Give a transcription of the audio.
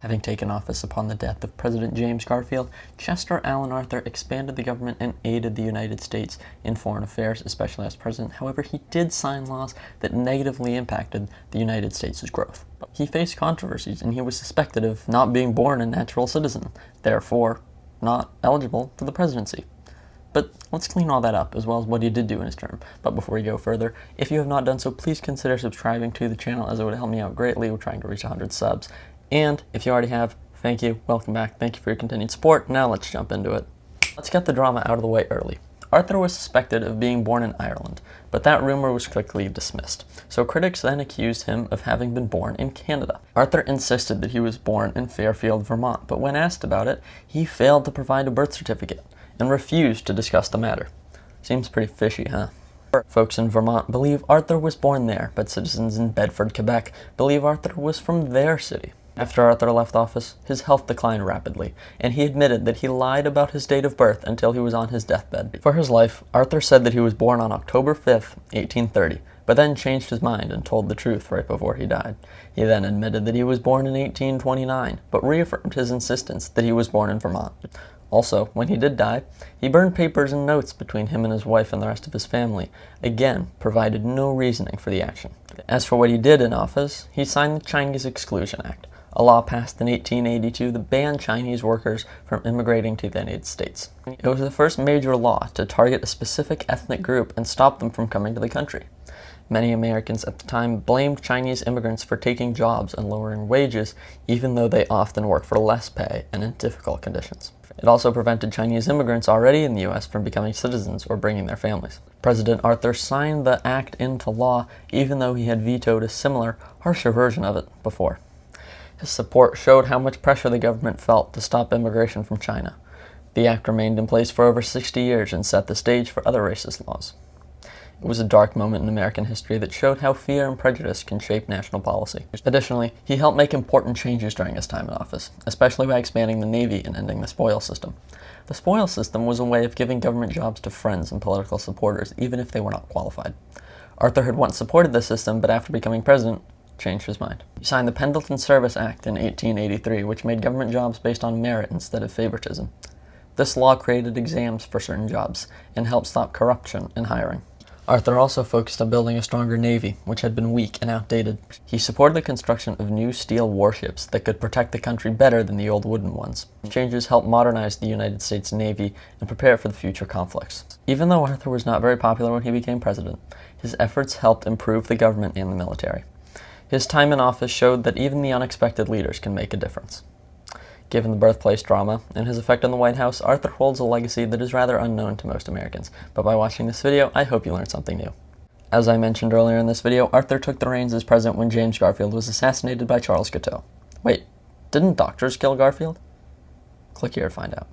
Having taken office upon the death of President James Garfield, Chester Alan Arthur expanded the government and aided the United States in foreign affairs, especially as president. However, he did sign laws that negatively impacted the United States' growth. He faced controversies, and he was suspected of not being born a natural citizen, therefore not eligible for the presidency. But let's clean all that up, as well as what he did do in his term. But before we go further, if you have not done so, please consider subscribing to the channel, as it would help me out greatly. We're trying to reach 100 subs. And if you already have, thank you, welcome back, thank you for your continued support. Now let's jump into it. Let's get the drama out of the way early. Arthur was suspected of being born in Ireland, but that rumor was quickly dismissed. So critics then accused him of having been born in Canada. Arthur insisted that he was born in Fairfield, Vermont, but when asked about it, he failed to provide a birth certificate and refused to discuss the matter. Seems pretty fishy, huh? Folks in Vermont believe Arthur was born there, but citizens in Bedford, Quebec believe Arthur was from their city. After Arthur left office, his health declined rapidly, and he admitted that he lied about his date of birth until he was on his deathbed. For his life, Arthur said that he was born on October 5th, 1830, but then changed his mind and told the truth right before he died. He then admitted that he was born in 1829, but reaffirmed his insistence that he was born in Vermont. Also, when he did die, he burned papers and notes between him and his wife and the rest of his family, again provided no reasoning for the action. As for what he did in office, he signed the Chinese Exclusion Act, a law passed in 1882 that banned Chinese workers from immigrating to the United States. It was the first major law to target a specific ethnic group and stop them from coming to the country. Many Americans at the time blamed Chinese immigrants for taking jobs and lowering wages, even though they often worked for less pay and in difficult conditions. It also prevented Chinese immigrants already in the U.S. from becoming citizens or bringing their families. President Arthur signed the act into law, even though he had vetoed a similar, harsher version of it before. His support showed how much pressure the government felt to stop immigration from China. The act remained in place for over 60 years and set the stage for other racist laws. It was a dark moment in American history that showed how fear and prejudice can shape national policy. Additionally, he helped make important changes during his time in office, especially by expanding the Navy and ending the spoils system. The spoils system was a way of giving government jobs to friends and political supporters, even if they were not qualified. Arthur had once supported the system, but after becoming president, changed his mind. He signed the Pendleton Service Act in 1883, which made government jobs based on merit instead of favoritism. This law created exams for certain jobs and helped stop corruption in hiring. Arthur also focused on building a stronger navy, which had been weak and outdated. He supported the construction of new steel warships that could protect the country better than the old wooden ones. These changes helped modernize the United States Navy and prepare it for the future conflicts. Even though Arthur was not very popular when he became president, his efforts helped improve the government and the military. His time in office showed that even the unexpected leaders can make a difference. Given the Birthplace Drama and his effect on the White House, Arthur holds a legacy that is rather unknown to most Americans, but by watching this video, I hope you learned something new. As I mentioned earlier in this video, Arthur took the reins as president when James Garfield was assassinated by Charles Guiteau. Wait, didn't doctors kill Garfield? Click here to find out.